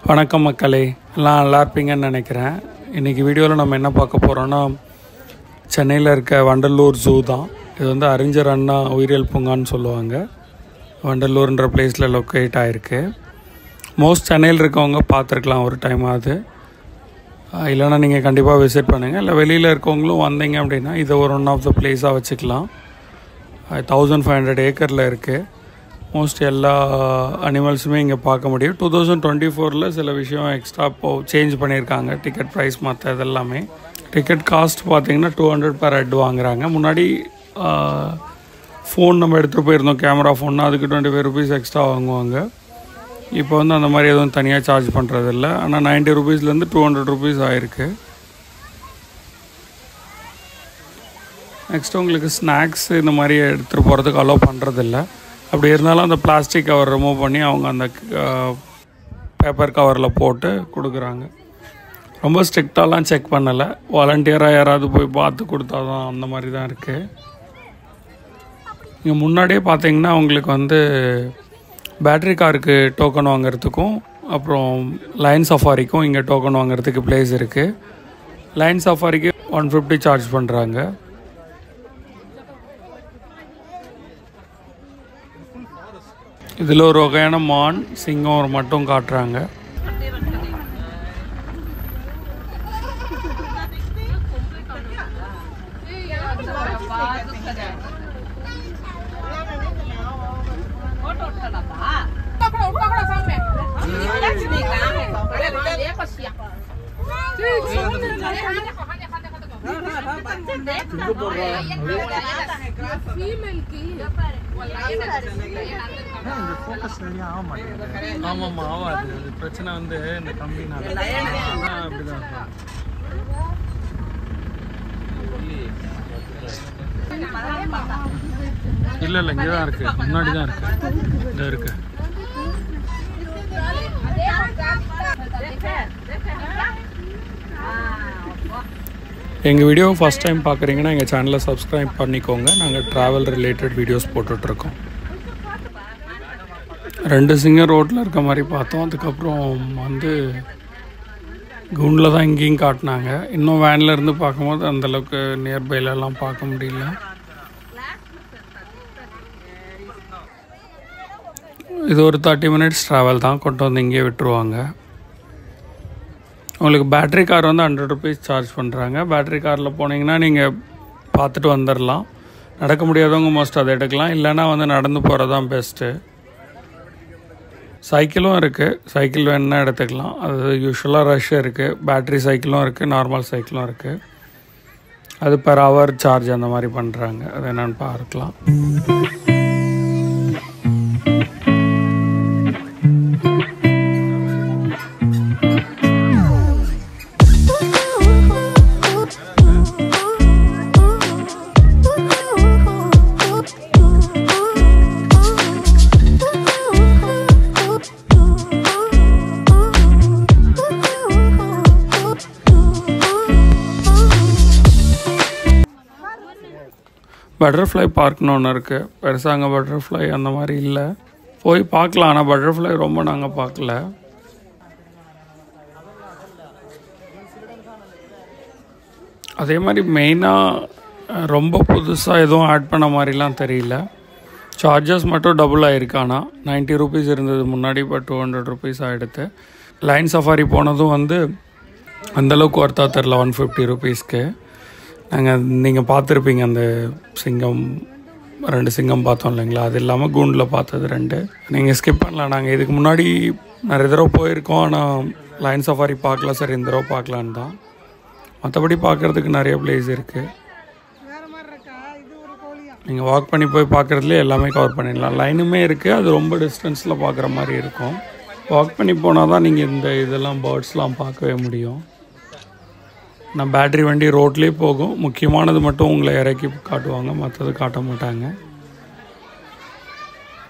வணக்கம் மக்களே, எல்லாம் நல்லா இருப்பீங்கன்னு நினைக்கிறேன். இன்றைக்கி வீடியோவில் நம்ம என்ன பார்க்க போகிறோன்னா, சென்னையில் இருக்க வண்டலூர் ஜூ தான். இது வந்து அறிஞர் அண்ணா உயிரியல் பூங்கான்னு சொல்லுவாங்க. வண்டலூர்ன்ற பிளேஸில் லொக்கேட் ஆகிருக்கு. மோஸ்ட் சென்னையில் இருக்கவங்க பார்த்துருக்கலாம் ஒரு டைமாவது, இல்லைனா நீங்கள் கண்டிப்பாக விசிட் பண்ணுங்கள். இல்லை வெளியில் இருக்கவங்களும் வந்தீங்க அப்படின்னா இதை ஒரு ஒன் ஆஃப் த பிளேஸாக வச்சுக்கலாம். 1500 ஏக்கரில் இருக்குது. மோஸ்ட் எல்லா அனிமல்ஸுமே இங்கே பார்க்க முடியும். 2024 சில விஷயம் எக்ஸ்ட்ரா சேஞ்ச் பண்ணியிருக்காங்க. டிக்கெட் ப்ரைஸ் மற்ற இதெல்லாமே. டிக்கெட் காஸ்ட் பார்த்திங்கன்னா 200 per head வாங்குகிறாங்க. முன்னாடி ஃபோன் நம்ம எடுத்துகிட்டு போயிருந்தோம், கேமரா ஃபோன்னா அதுக்கு 25 rupees எக்ஸ்ட்ரா வாங்குவாங்க. இப்போ வந்து அந்த மாதிரி எதுவும் தனியாக சார்ஜ் பண்ணுறதில்ல. ஆனால் 90 rupeesலேருந்து 200 rupees ஆகிருக்கு. நெக்ஸ்ட்டு உங்களுக்கு ஸ்நாக்ஸ் இந்த மாதிரி எடுத்துகிட்டு போகிறதுக்கு அலோவ் பண்ணுறதில்ல. அப்படி இருந்தாலும் அந்த பிளாஸ்டிக் கவர் ரிமூவ் பண்ணி அவங்க அந்த பேப்பர் கவரில் போட்டு கொடுக்குறாங்க. ரொம்ப ஸ்ட்ரிக்டாலாம் செக் பண்ணலை. வாலண்டியராக யாராவது போய் பார்த்து கொடுத்தா தான் அந்த மாதிரி தான் இருக்குது. இங்கே முன்னாடியே பார்த்தீங்கன்னா உங்களுக்கு வந்து பேட்ரி காருக்கு டோக்கன் வாங்குறதுக்கும் அப்புறம் லைன் சஃபாரிக்கும் இங்கே டோக்கன் வாங்குறதுக்கு பிளேஸ் இருக்குது. லைன் சஃபாரிக்கு 150 சார்ஜ் பண்ணுறாங்க. இதில் ஒரு வகையான மான், சிங்கம் மட்டும் காட்டுறாங்க. ஆமாம்மா, ஆகாது. பிரச்சனை வந்து இந்த கம்பினால அப்படிதான். இல்லை இல்லை, இங்கே தான் இருக்குது, முன்னாடி தான் இருக்குது. இந்த இருக்குது. எங்கள் வீடியோ ஃபஸ்ட் டைம் பார்க்குறீங்கன்னா எங்கள் சேனலை சப்ஸ்கிரைப் பண்ணிக்கோங்க. நாங்கள் ட்ராவல் ரிலேட்டட் வீடியோஸ் போட்டுட்ருக்கோம். 2 சிங்கர் ரோட்டில் இருக்க மாதிரி பார்த்தோம். அதுக்கப்புறம் வந்து கூண்டில் தான் இங்கேயும் காட்டினாங்க. இன்னும் வேனில் இருந்து பார்க்கும்போது அந்தளவுக்கு நியர்பைலெல்லாம் பார்க்க முடியல. இது ஒரு 30 minutes ட்ராவல் தான். கொண்டு வந்து இங்கே விட்டுருவாங்க. உங்களுக்கு பேட்ரி கார் வந்து 100 rupees சார்ஜ் பண்ணுறாங்க. பேட்ரி காரில் போனீங்கன்னா நீங்கள் பார்த்துட்டு வந்துடலாம். நடக்க முடியாதவங்க மோஸ்ட் அதை எடுக்கலாம். இல்லைனா வந்து நடந்து போகிறது தான் பெஸ்ட்டு. சைக்கிளும் இருக்குது. சைக்கிள் வேணுன்னா எடுத்துக்கலாம். அது யூஸ்வலாக ரஷ் இருக்குது. பேட்ரி சைக்கிளும் இருக்குது, நார்மல் சைக்கிளும் இருக்குது. அது per hour சார்ஜ் அந்த மாதிரி பண்ணுறாங்க. அது என்னென்னு பார்க்கலாம். பட்டர்ஃப்ளை பார்க்னு ஒன்று இருக்குது. பெருசாக அங்கே பட்டர்ஃப்ளை அந்த மாதிரி இல்லை. போய் பார்க்கலாம். ஆனால் பட்டர்ஃப்ளை ரொம்ப நாங்கள் பார்க்கல. அதே மாதிரி மெயினாக ரொம்ப புதுசாக எதுவும் ஆட் பண்ண மாதிரிலாம் தெரியல. சார்ஜஸ் மட்டும் டபுள் ஆகிருக்கு. ஆனால் 90 rupees இருந்தது முன்னாடி, இப்போ 200 rupees ஆகிடுது. லைன் சஃபாரி போனதும் வந்து அந்தளவுக்கு ஒர்த்தாக தெரில 150 rupeesக்கு. நீங்கள் பார்த்துருப்பீங்க அந்த சிங்கம், 2 சிங்கம் பார்த்தோம் இல்லைங்களா? அது இல்லாமல் கூண்டில் பார்த்தது 2. நீங்கள் ஸ்கிப் பண்ணலாம். நாங்கள் இதுக்கு முன்னாடி நிறைய தடவை போயிருக்கோம். ஆனால் லைன் சஃபாரி பார்க்கல. சரி, இந்த தடவை பார்க்கலான்னு தான். மற்றபடி பார்க்குறதுக்கு நிறைய பிளேஸ் இருக்குது. நீங்கள் வாக் பண்ணி போய் பார்க்குறதுலேயே எல்லாமே கவர் பண்ணிடலாம். லைனுமே இருக்குது. அது ரொம்ப டிஸ்டன்ஸில் பார்க்குற மாதிரி இருக்கும். வாக் பண்ணி போனால் தான் நீங்கள் இந்த இதெல்லாம் பேர்ட்ஸ்லாம் பார்க்கவே முடியும். நான் பேட்ரி வண்டி ரோட்லேயே போகும். முக்கியமானது மட்டும் உங்களை இறக்கி காட்டுவாங்க, மற்றது காட்ட மாட்டாங்க.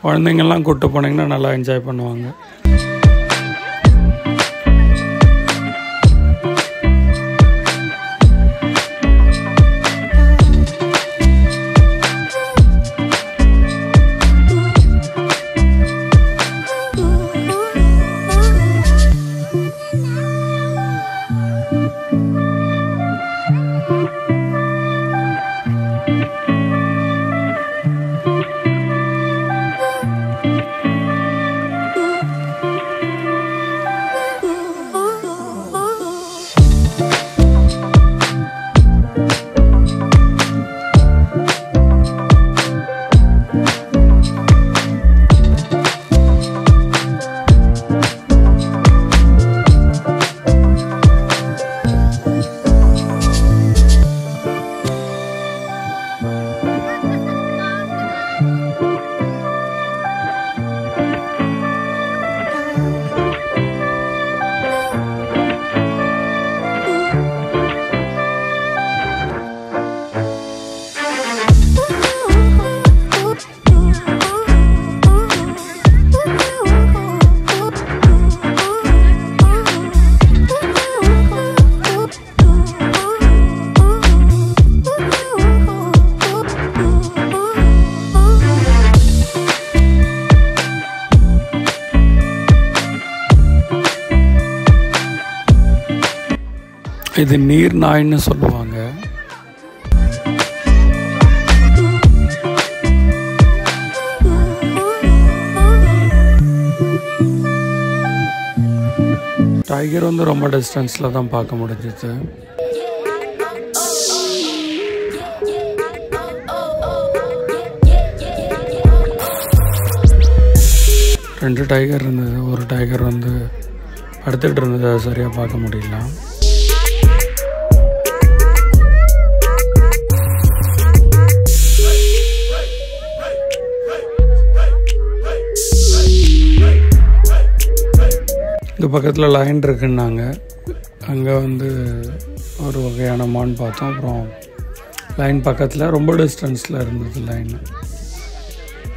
குழந்தைங்கள்லாம் கூப்பிட்டு போனீங்கன்னா நல்லா என்ஜாய் பண்ணுவாங்க. இது நீர் நாய்ன்னு சொல்லுவாங்க. டைகர் வந்து ரொம்ப டிஸ்டன்ஸில் தான் பார்க்க முடிஞ்சிச்சு. ரெண்டு டைகர் இருந்தது. ஒரு டைகர் வந்து படுத்துக்கிட்டு இருந்தது, அதை சரியாக பார்க்க முடியல. இந்த பக்கத்தில் லைன் இருக்குன்னாங்க. அங்கே வந்து ஒரு வகையான மான் பார்த்தோம். அப்புறம் லைன் பக்கத்தில் ரொம்ப டிஸ்டன்ஸில் இருந்தது லைன்.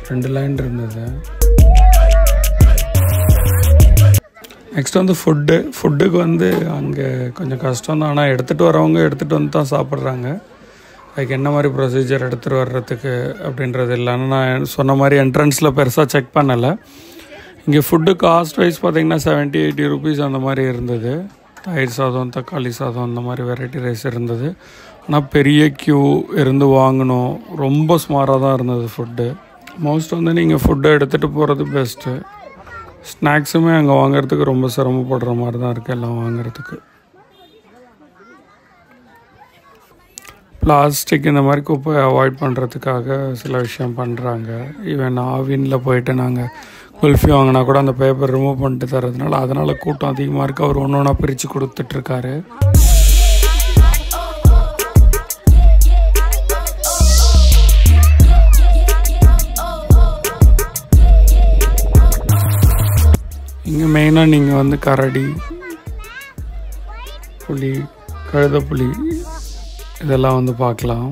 2 லைன் இருந்தது. நெக்ஸ்ட் வந்து ஃபுட்டுக்கு வந்து அங்கே கொஞ்சம் கஷ்டம் தான். ஆனால் எடுத்துகிட்டு வரவங்க எடுத்துகிட்டு வந்து தான் சாப்பிட்றாங்க. அதுக்கு என்ன மாதிரி ப்ரொசீஜர் எடுத்துகிட்டு வர்றதுக்கு அப்படின்றது இல்லை. ஆனால் நான் சொன்ன மாதிரி என்ட்ரன்ஸில் பெருசாக செக் பண்ணலை. இங்கே ஃபுட்டு காஸ்ட் வைஸ் பார்த்திங்கன்னா 70-80 ருபீஸ் அந்த மாதிரி இருந்தது. தயிர் சாதம், தக்காளி சாதம், அந்த மாதிரி வெரைட்டி ரைஸ் இருந்தது. ஆனால் பெரிய க்யூ இருந்து வாங்கணும். ரொம்ப சுமாராக தான் இருந்தது ஃபுட்டு. மோஸ்ட் வந்து நீங்கள் ஃபுட்டை எடுத்துகிட்டு போகிறது பெஸ்ட்டு. ஸ்நாக்ஸுமே அங்கே வாங்கிறதுக்கு ரொம்ப சிரமப்படுற மாதிரி தான் இருக்குது எல்லாம் வாங்கிறதுக்கு. பிளாஸ்டிக் இந்த மாதிரி குப்பை அவாய்ட் பண்ணுறதுக்காக சில விஷயம் பண்ணுறாங்க. ஈவன் ஆவினில் போயிட்டு நாங்கள் குல்ஃபி வாங்கினா கூட அந்த பேப்பர் ரிமூவ் பண்ணிட்டு தரதுனால அதனால் கூட்டம் அதிகமாக இருக்குது. அவர் ஒன்று ஒன்றா பிரித்து கொடுத்துட்ருக்காரு. இங்கே மெயினாக நீங்கள் வந்து கரடி, புலி, கழுதைப்புலி இதெல்லாம் வந்து பார்க்கலாம்.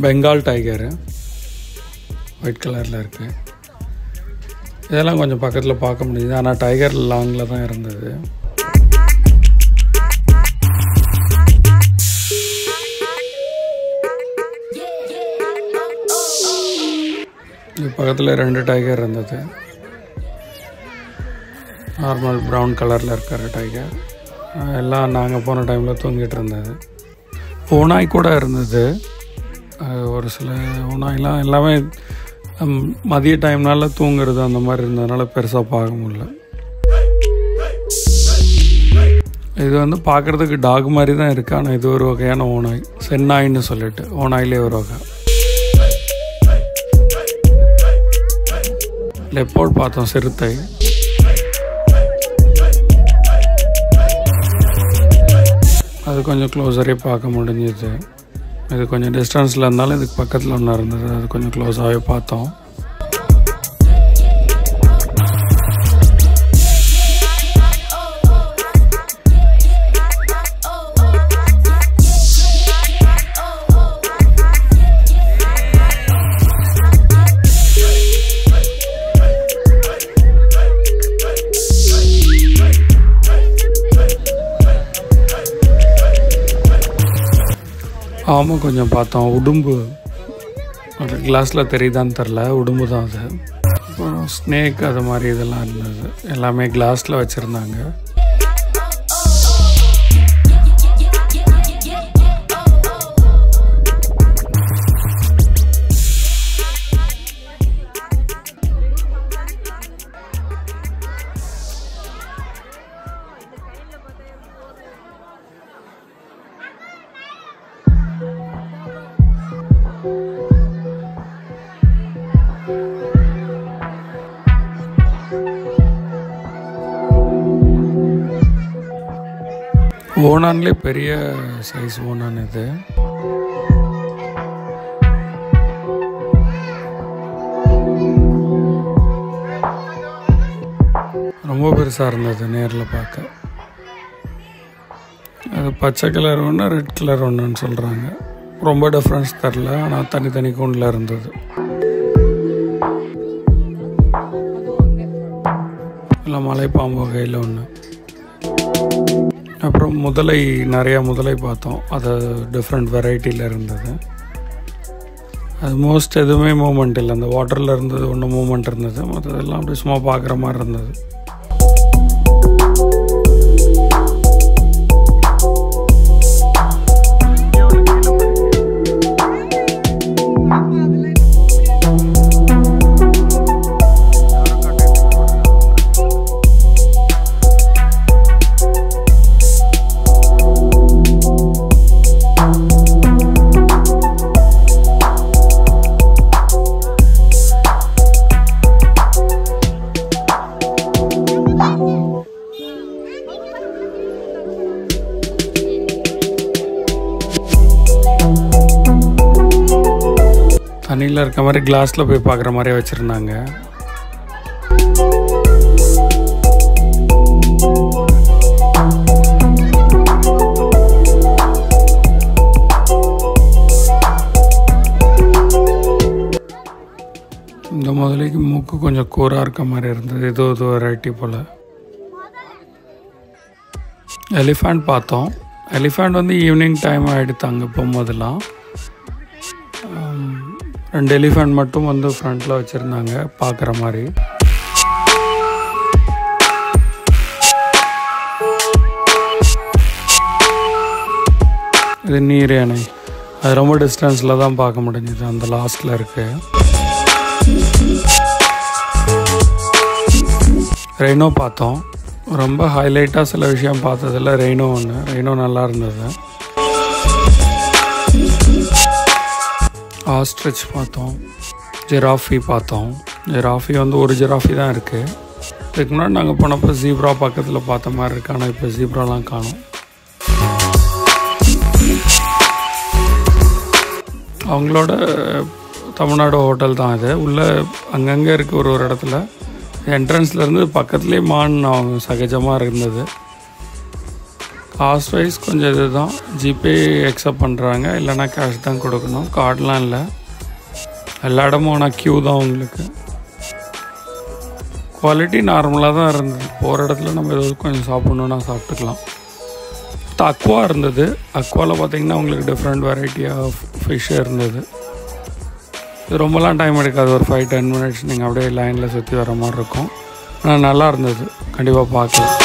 பெங்கால் டைகரு ஒயிட் கலரில் இருக்குது. இதெல்லாம் கொஞ்சம் பக்கத்தில் பார்க்க முடியுது. ஆனால் டைகர் லாங்கில் தான் இருந்தது. இது பக்கத்தில் 2 டைகர் இருந்தது. நார்மல் ப்ரௌன் கலரில் இருக்கிற டைகர் எல்லாம் நாங்கள் போன டைமில் தூங்கிட்டு இருந்தது. ஓநாய் கூட இருந்தது. ஒரு சில ஓநாயெலாம் எல்லாமே மதிய டைம்னால தூங்குறது அந்த மாதிரி இருந்ததுனால பெருசாக பார்க்க முடியல. இது வந்து பார்க்குறதுக்கு டாக் மாதிரி தான் இருக்குது. ஆனால் இது ஒரு வகையான ஓநாய், சென்னாயின்னு சொல்லிட்டு ஓநாயிலே ஒரு வகை. லெப்போர்ட் பார்த்தோம், சிறுத்தை. அது கொஞ்சம் க்ளோஸரே பார்க்க முடிஞ்சிது. இது கொஞ்சம் டிஸ்டன்ஸில் இருந்தாலும் இதுக்கு பக்கத்தில் ஒன்று இருந்தது. அது கொஞ்சம் க்ளோஸாகவே பார்த்தோம். ஆமாம், கொஞ்சம் பார்த்தோம். உடும்பு ஒரு கிளாஸில் தெரியுதான்னு தெரில, உடும்பு தான் அது. அப்புறம் ஸ்னேக் அது மாதிரி இதெல்லாம் இருந்தது. எல்லாமே கிளாஸில் வச்சுருந்தாங்க. ஓனான்லே பெரிய சைஸ் ஓனான் இது. ரொம்ப பெருசாக இருந்தது நேரில் பார்க்க. அது பச்சை கலர் ஒன்று, ரெட் கலர் ஒன்றுன்னு சொல்கிறாங்க. ரொம்ப டிஃப்ரென்ஸ் தெரில, ஆனால் தனித்தனி கூண்டில் இருந்தது. இல்லை மலைப்பாம்பு வகையில் ஒன்று. அப்புறம் நிறையா முதலை பார்த்தோம். அது டிஃப்ரெண்ட் வெரைட்டியில் இருந்தது. அது மோஸ்ட் எதுவுமே மூமெண்ட் இல்லை. அந்த வாட்டரில் இருந்தது ஒன்று மூமெண்ட் இருந்தது, மற்றதெல்லாம் அப்படி சும்மா பார்க்குற மாதிரி இருந்தது. தண்ணியில் இருக்க மாதிரி கிளாஸில் போய் பார்க்குற மாதிரியே வச்சுருந்தாங்க. இந்த முதலைக்கு மூக்கு கொஞ்சம் கூராக இருக்க மாதிரி இருந்தது. ஏதோ வெரைட்டி போல். எலிஃபண்ட் பார்த்தோம். எலிஃபண்ட் வந்து ஈவினிங் டைம் எடுத்தாங்க போகும்போதெல்லாம். 2 எலிஃபண்ட் மட்டும் வந்து ஃப்ரண்ட்டில் வச்சுருந்தாங்க பார்க்குற மாதிரி. இது நீர் யானை. அது ரொம்ப டிஸ்டன்ஸில் தான் பார்க்க முடிஞ்சுது, அந்த லாஸ்ட்டில் இருக்கு. ரெய்னோ பார்த்தோம். ரொம்ப ஹைலைட்டாக சில விஷயம் பார்த்ததில்ல. ரெய்னோ ஒன்று. ரெய்னோ நல்லா இருந்தது. ஆஸ்ட்ரிச் பார்த்தோம். ஜிராஃபி பார்த்தோம். ஜிராஃபி வந்து ஒரு ஜிராஃபி தான் இருக்குது. இதுக்கு முன்னாடி நாங்கள் போனப்போ ஜீப்ரா பக்கத்தில் பார்த்த மாதிரி இருக்கு. ஆனால் இப்போ ஜீப்ராலாம் காணும். அவங்களோட தமிழ்நாடு ஹோட்டல் தான் இது. உள்ளே அங்கங்கே இருக்குது ஒரு இடத்துல. என்ட்ரன்ஸ்லேருந்து பக்கத்துலேயே மான் அவங்க சகஜமாக இருந்தது. காஸ்ட் வைஸ் கொஞ்சம் இது தான். ஜிபே அக்செப்ட் பண்ணுறாங்க, இல்லைனா கேஷ் தான் கொடுக்கணும். கார்டெலாம் இல்லை. எல்லா இடமும் ஆனால் க்யூ தான் உங்களுக்கு. குவாலிட்டி நார்மலாக தான் இருந்தது. போகிற இடத்துல நம்ம ஏதாவது கொஞ்சம் சாப்பிட்ணுன்னா சாப்பிட்டுக்கலாம். அக்வா இருந்தது. அக்வாவில் பார்த்திங்கன்னா உங்களுக்கு டிஃப்ரெண்ட் வெரைட்டி ஆஃப் ஃபிஷ் இருந்தது. இது ரொம்பலாம் டைம் எடுக்காது. ஒரு 5-10 மினிட்ஸ் நீங்கள் அப்படியே லைனில் சுற்றி வர மாதிரி இருக்கும். ஆனால் நல்லா இருந்தது. கண்டிப்பாக பார்க்கலாம்.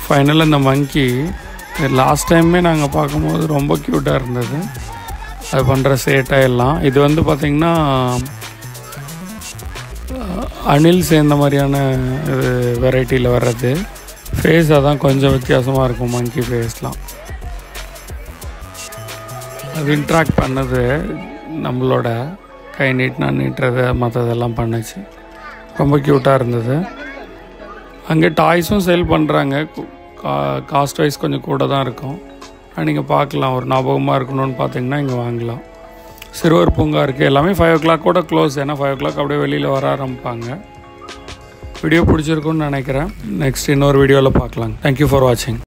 ஃபைனலாக இந்த மங்கி லாஸ்ட் டைமே நாங்கள் பார்க்கும்போது ரொம்ப க்யூட்டாக இருந்தது. அது பண்ணுற சேட்டாக எல்லாம். இது வந்து பார்த்திங்கன்னா அணில் சேர்ந்த மாதிரியான இது வெரைட்டியில் வர்றது. ஃபேஸ் அதான் கொஞ்சம் வித்தியாசமாக இருக்கும் மங்கி ஃபேஸ்லாம். அது இன்ட்ராக்ட் பண்ணது நம்மளோட கை நீட்டுறது மற்றதெல்லாம் பண்ணுச்சு. ரொம்ப க்யூட்டாக இருந்தது. அங்கே டாய்ஸும் சேல் பண்ணுறாங்க. காஸ்ட் வைஸ் கொஞ்சம் கூட தான் இருக்கும். நீங்கள் பார்க்கலாம். ஒரு ஞாபகமாக இருக்கணும்னு பார்த்தீங்கன்னா இங்கே வாங்கலாம். சிறுவர் பூங்கா இருக்குது. எல்லாமே 5 o'clock கூட க்ளோஸ். ஏன்னா 5 o'clock அப்படியே வெளியில் வர ஆரம்பிப்பாங்க. வீடியோ பிடிச்சிருக்குன்னு நினைக்கிறேன். நெக்ஸ்ட் இன்னொரு வீடியோவில் பார்க்கலாம். தேங்க்யூ ஃபார் வாட்சிங்.